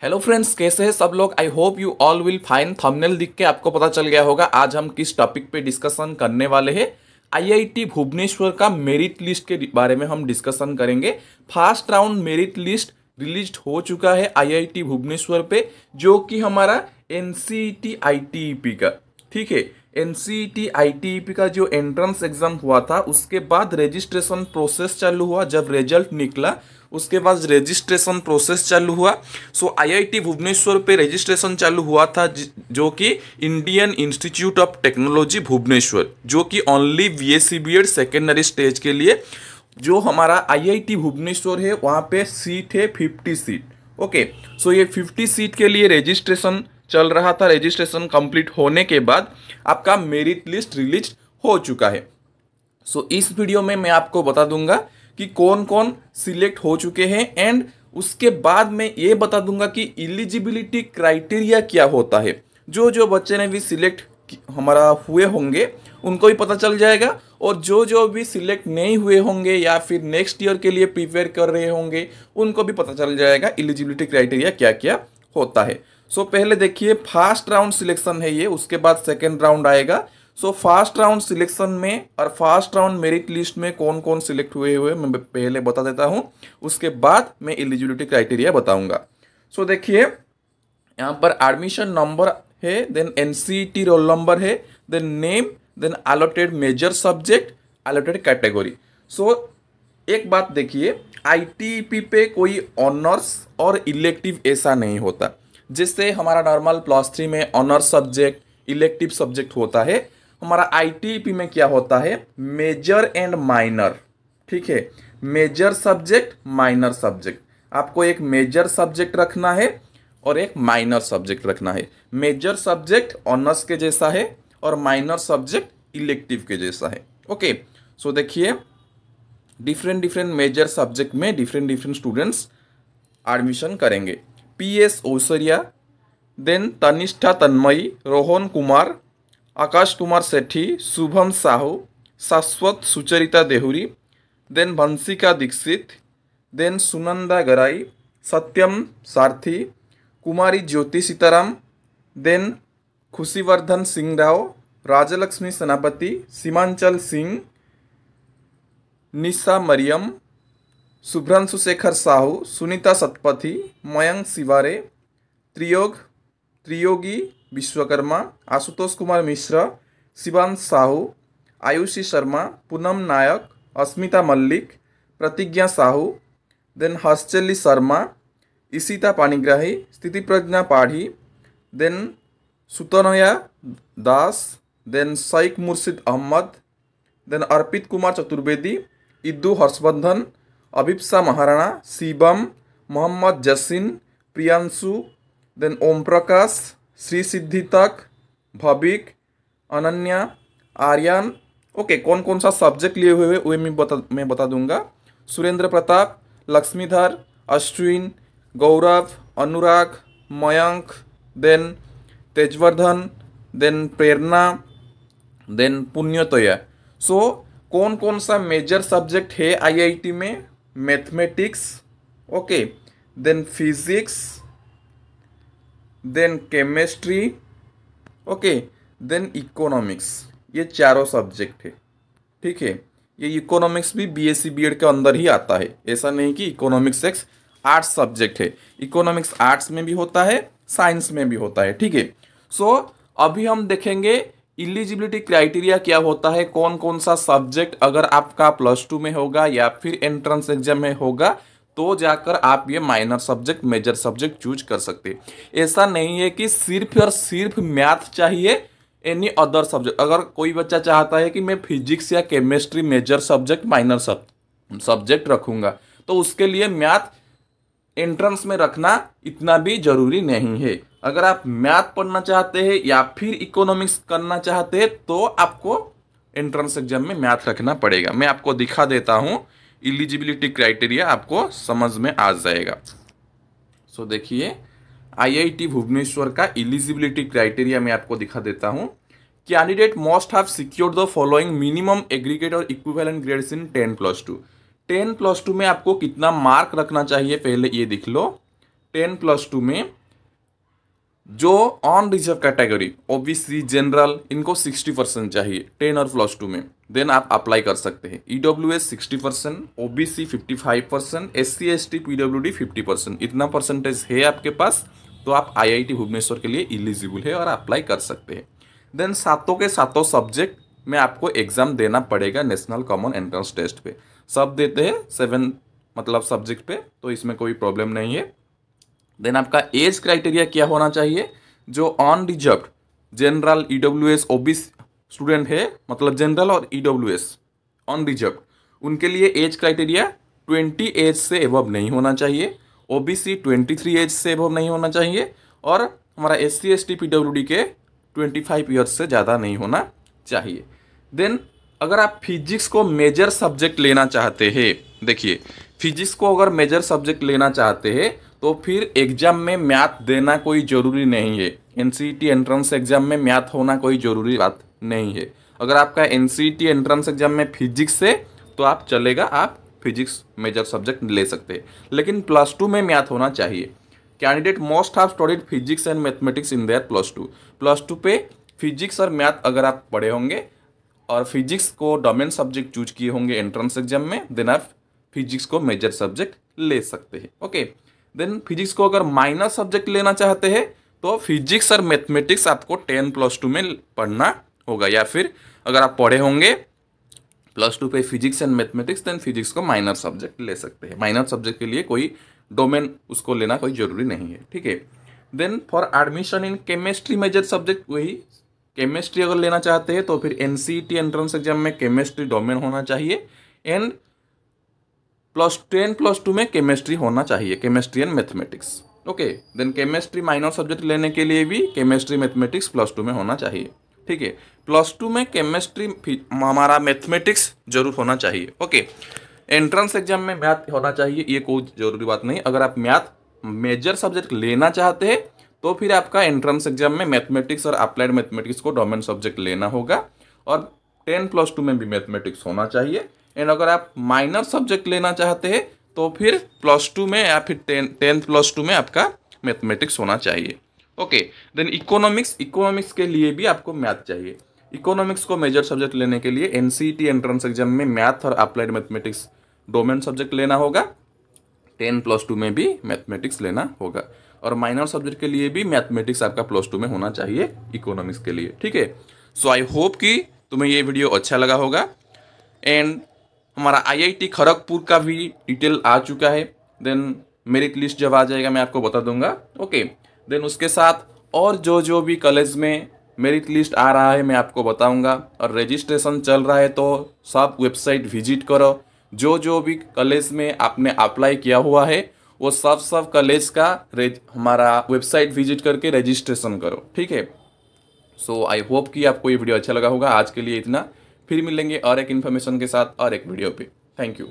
Hello friends, कैसे हैं सब लोग। I hope you all will fine. Thumbnail दिख के आपको पता चल गया होगा आज हम किस टॉपिक पे डिस्कशन करने वाले हैं। आईआईटी भुवनेश्वर का मेरिट लिस्ट के बारे में हम डिस्कशन करेंगे। First round merit list release हो चुका है आईआईटी भुवनेश्वर पे, जो कि हमारा एनसीईटी आईटीईपी का, ठीक है, एनसीईटी आईटीईपी का जो एंट्रेंस एग्जाम हुआ था उसके बाद रजिस्ट्रेशन प्रोसेस चालू हुआ। जब रिजल्ट निकला उसके बाद रजिस्ट्रेशन प्रोसेस चालू हुआ। सो आईआईटी भुवनेश्वर पे रजिस्ट्रेशन चालू हुआ था, जो कि Indian Institute of Technology Bhubaneswar, जो कि only BSc BEd secondary stage के लिए जो हमारा आईआईटी भुवनेश्वर है वहाँ पे सीट है 50 सीट। ओके, सो ये 50 सीट के लिए रजिस्ट्रेशन चल रहा था। रजिस्ट्रेशन कंप्लीट होने के बाद आपका मेरिट लिस्ट रिलीज हो चुका है। सो इस वीडियो में मैं आपको बता दूंगा कि कौन कौन सिलेक्ट हो चुके हैं, एंड उसके बाद मैं ये बता दूंगा कि एलिजिबिलिटी क्राइटेरिया क्या होता है। जो जो बच्चे ने भी सिलेक्ट हमारा हुए होंगे उनको भी पता चल जाएगा, और जो जो भी सिलेक्ट नहीं हुए होंगे या फिर नेक्स्ट ईयर के लिए प्रिपेयर कर रहे होंगे उनको भी पता चल जाएगा एलिजिबिलिटी क्राइटेरिया क्या क्या होता है। सो पहले देखिए, फर्स्ट राउंड सिलेक्शन है ये, उसके बाद सेकेंड राउंड आएगा। सो फर्स्ट राउंड सिलेक्शन में और फर्स्ट राउंड मेरिट लिस्ट में कौन कौन सिलेक्ट हुए मैं पहले बता देता हूं, उसके बाद मैं एलिजिबिलिटी क्राइटेरिया बताऊंगा। सो देखिए, यहाँ पर एडमिशन नंबर है, देन एनसीईटी रोल नंबर है, then name, then allotted major subject, allotted category. So एक बात देखिए, आईटीईपी पे कोई ऑनर्स और इलेक्टिव ऐसा नहीं होता। जिससे हमारा नॉर्मल +3 में ऑनर्स सब्जेक्ट, इलेक्टिव सब्जेक्ट होता है, हमारा आईटीईपी में क्या होता है, मेजर एंड माइनर। ठीक है, मेजर सब्जेक्ट, माइनर सब्जेक्ट। आपको एक मेजर सब्जेक्ट रखना है और एक माइनर सब्जेक्ट रखना है। मेजर सब्जेक्ट ऑनर्स के जैसा है और माइनर सब्जेक्ट इलेक्टिव के जैसा है। ओके, सो देखिए, डिफरेंट मेजर सब्जेक्ट में डिफरेंट स्टूडेंट्स एडमिशन करेंगे। पीएस ओसरिया, देन तनिष्ठा तन्मयी, रोहन कुमार, आकाश कुमार सेठी, शुभम साहू, शाश्वत सुचरिता देहुरी, देन वंशिका दीक्षित, देन सुनंदा गराई, सत्यम सारथी, कुमारी ज्योति सीताराम, देन खुशीवर्धन सिंह राव, राजलक्ष्मी सेनापति, सीमांचल सिंह, निशा मरियम, शुभ्रांशु शेखर साहू, सुनीता सतपथी, मयंक शिवारे, त्रियोगी विश्वकर्मा, आशुतोष कुमार मिश्र, शिवांश साहू, आयुषी शर्मा, पूनम नायक, अस्मिता मल्लिक, प्रतिज्ञा साहू, देन हर्षचली शर्मा, ईशिता पाणिग्राही, स्थिति प्रज्ञा पाढ़ी, देन सुतनया दास, देन शेख मुर्शिद अहमद, देन अर्पित कुमार चतुर्वेदी, इद्दू हर्षवर्धन, अभिप्सा महाराणा, शिवम, मोहम्मद जसिन, प्रियांशु, देन ओम प्रकाश, श्री सिद्धि तक, भविक, अनन्या, आर्यन। ओके, कौन कौन सा सब्जेक्ट लिए हुए वो मैं बता दूंगा। Surendra Pratap, Laxmidhar, Ashwin, Gaurav, Anurag, Mayank, then Tejvardhan, then Prerna, then Punyatoya. So कौन कौन सा मेजर सब्जेक्ट है आईआईटी में, mathematics, okay, then physics, then chemistry, okay, then economics. ये चारों सब्जेक्ट है। ठीक है, ये इकोनॉमिक्स भी बीएससी बीएड के अंदर ही आता है। ऐसा नहीं कि इकोनॉमिक्स एक आर्ट्स सब्जेक्ट है। इकोनॉमिक्स आर्ट्स में भी होता है, साइंस में भी होता है। ठीक है, सो अभी हम देखेंगे एलिजिबिलिटी क्राइटेरिया क्या होता है, कौन कौन सा सब्जेक्ट अगर आपका +2 में होगा या फिर एंट्रेंस एग्जाम में होगा तो जाकर आप ये minor subject, major subject choose कर सकते। ऐसा नहीं है कि सिर्फ और सिर्फ मैथ चाहिए, एनी अदर सब्जेक्ट। अगर कोई बच्चा चाहता है कि मैं फिजिक्स या chemistry major subject, minor subject रखूंगा, तो उसके लिए मैथ एंट्रेंस में रखना इतना भी जरूरी नहीं है। अगर आप मैथ पढ़ना चाहते हैं या फिर इकोनॉमिक्स करना चाहते हैं तो आपको एंट्रेंस एग्जाम में मैथ रखना पड़ेगा। मैं आपको दिखा देता हूं, एलिजिबिलिटी क्राइटेरिया आपको समझ में आ जाएगा। सो देखिए, आईआईटी भुवनेश्वर का एलिजिबिलिटी क्राइटेरिया मैं आपको दिखा देता हूं। Candidate must have secured the following minimum aggregate और इक्विवेलेंट ग्रेड्स इन 10+2। 10+2 में आपको कितना मार्क रखना चाहिए पहले ये देख लो। 10+2 में जो on reserve category OBC general इनको 60% चाहिए 10 और +2 में, देन आप अप्लाई कर सकते हैं। EWS 60%, OBC 55%, SC ST PWD 50%, इतना परसेंटेज है आपके पास तो आप आईआईटी भुवनेश्वर के लिए एलिजिबल है और अप्लाई कर सकते हैं। देन सातों के सातों सब्जेक्ट में आपको एग्जाम देना पड़ेगा नेशनल कॉमन एंट्रेंस टेस्ट पे, सब देते हैं 7 मतलब सब्जेक्ट पे, तो इसमें कोई प्रॉब्लम नहीं है। देन आपका एज क्राइटेरिया क्या होना चाहिए, जो on reserve general EWS OBC student है, मतलब जनरल और ईडब्ल्यूएस ऑन रिजर्व, उनके लिए एज क्राइटेरिया 20 एज से एबव नहीं होना चाहिए, ओबीसी 23 एज से एबव नहीं होना चाहिए, और हमारा एससी एसटी पीडब्ल्यूडी के 25 ईयर्स से ज़्यादा नहीं होना चाहिए। देन अगर आप फिजिक्स को मेजर सब्जेक्ट लेना चाहते हैं, देखिए फिजिक्स को अगर मेजर सब्जेक्ट लेना चाहते हैं तो फिर एग्जाम में मैथ देना कोई ज़रूरी नहीं है। एनसीईटी एंट्रेंस एग्जाम में मैथ होना कोई ज़रूरी बात नहीं है। अगर आपका एनसीईटी एंट्रेंस एग्जाम में फिजिक्स है तो आप चलेगा, आप फिजिक्स मेजर सब्जेक्ट ले सकते हैं, लेकिन +2 में मैथ होना चाहिए। Candidate most have studied physics and mathematics in their +2 पे फिजिक्स और मैथ अगर आप पढ़े होंगे और फिजिक्स को डोमेन सब्जेक्ट चूज किए होंगे एंट्रेंस एग्जाम में, देन आप फिजिक्स को मेजर सब्जेक्ट ले सकते हैं। ओके, देन फिजिक्स को अगर माइनर सब्जेक्ट लेना चाहते हैं तो फिजिक्स और मैथमेटिक्स आपको 10+2 में पढ़ना होगा, या फिर अगर आप पढ़े होंगे +2 पे physics and mathematics, then physics को माइनर सब्जेक्ट ले सकते हैं। माइनर सब्जेक्ट के लिए कोई डोमेन उसको लेना कोई जरूरी नहीं है, ठीक है। Then for admission in chemistry major subject, वही केमिस्ट्री अगर लेना चाहते हैं तो फिर एनसीईटी एंट्रेंस एग्जाम में केमिस्ट्री डोमेन होना चाहिए, एंड +10+2 में केमिस्ट्री होना चाहिए, chemistry and mathematics. Okay, then chemistry minor subject लेने के लिए भी केमिस्ट्री मैथमेटिक्स +2 में होना चाहिए, ठीक है। +2 में केमिस्ट्री हमारा मैथमेटिक्स जरूर होना चाहिए। ओके, एंट्रेंस एग्जाम में मैथ होना चाहिए, ये कोई जरूरी बात नहीं। अगर आप मैथ मेजर सब्जेक्ट लेना चाहते हैं तो फिर आपका एंट्रेंस एग्जाम में मैथमेटिक्स और अप्लाइड मैथमेटिक्स को डोमेन सब्जेक्ट लेना होगा, और 10+2 में भी मैथमेटिक्स होना चाहिए। एंड अगर आप माइनर सब्जेक्ट लेना चाहते हैं तो फिर +2 में या फिर 10+2 में आपका मैथमेटिक्स होना चाहिए। ओके, देन इकोनॉमिक्स के लिए भी आपको मैथ चाहिए। इकोनॉमिक्स को मेजर सब्जेक्ट लेने के लिए एनसीईटी एंट्रेंस एग्जाम में मैथ और अप्लाइड मैथमेटिक्स डोमेन सब्जेक्ट लेना होगा, 10+2 में भी मैथमेटिक्स लेना होगा, और माइनर सब्जेक्ट के लिए भी मैथमेटिक्स आपका +2 में होना चाहिए इकोनॉमिक्स के लिए, ठीक है। सो आई होप कि तुम्हें ये वीडियो अच्छा लगा होगा। एंड हमारा आईआईटी खड़गपुर का भी डिटेल आ चुका है, देन मेरिट लिस्ट जब आ जाएगा मैं आपको बता दूंगा। ओके, देन उसके साथ और जो भी कॉलेज में मेरिट लिस्ट आ रहा है मैं आपको बताऊंगा, और रजिस्ट्रेशन चल रहा है तो सब वेबसाइट विजिट करो। जो भी कॉलेज में आपने अप्लाई किया हुआ है वो सब कॉलेज का हमारा वेबसाइट विजिट करके रजिस्ट्रेशन करो, ठीक है। सो आई होप कि आपको ये वीडियो अच्छा लगा होगा। आज के लिए इतना, फिर मिलेंगे और एक इन्फॉर्मेशन के साथ और एक वीडियो पे। Thank you.